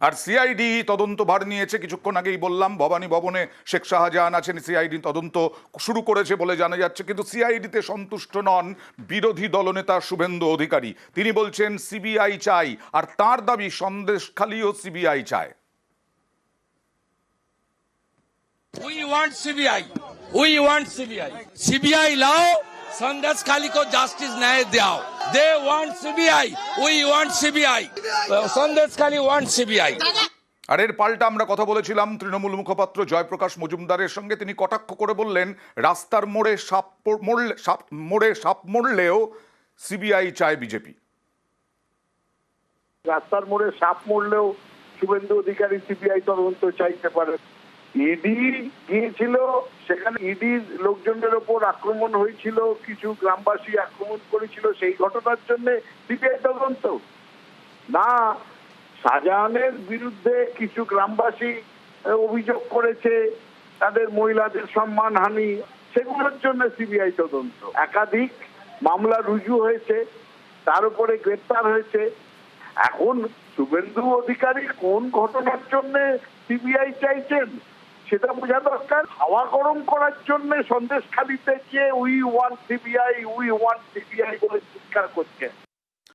আর CID তদন্ত ভার নিয়েছে, কিছুক্ষণ আগেই বললাম ভবানী ভবনে শেখ শাহজাহান আছেন, সিআইডি তদন্ত শুরু করেছে বলে জানা যাচ্ছে। কিন্তু সিআইডিতে সন্তুষ্ট নন বিরোধী দলনেতা শুভেন্দু অধিকারী। তিনি বলছেন সিবিআই চাই, আর তার দাবি সন্দেশখালীও সিবিআই চায়। We want CBI. We want CBI. CBI lao, Sandesh-Khali ko justice nahi dao. They want CBI. We want CBI. Sandesh-Khali want CBI. আর এর পাল্টা আমরা কথা বলেছিলাম তৃণমূল মুখপাত্র জয়প্রকাশ মজুমদারের সঙ্গে। তিনি কটাক্ষ করে বললেন, রাস্তার মোড়ে সাপ মরলেও সিবিআই চায় বিজেপি। রাস্তার মোড়ে সাপ মরলেও শুভেন্দু অধিকারী সিবিআই তদন্ত চাইতে পারে। ইডি গিয়েছিল, সেখানে ইডির লোকজনের ওপর আক্রমণ হয়েছিল, কিছু গ্রামবাসী আক্রমণ করেছিল, সেই ঘটনার জন্য সিবিআই তদন্ত না। শাহজাহানের বিরুদ্ধে কিছু গ্রামবাসী অভিযোগ করেছে তাদের মহিলাদের সম্মানহানি, সেগুলোর জন্য সিবিআই তদন্ত। একাধিক মামলা রুজু হয়েছে, তার উপরে গ্রেপ্তার হয়েছে। এখন শুভেন্দু অধিকারী কোন ঘটনার জন্য সিবিআই চাইছেন সেটা বোঝা দরকার। হাওয়া গরম করার জন্য সন্দেশখালীতে গিয়ে উই ওয়ান্ট সিবিআই বলে চিৎকার করছে।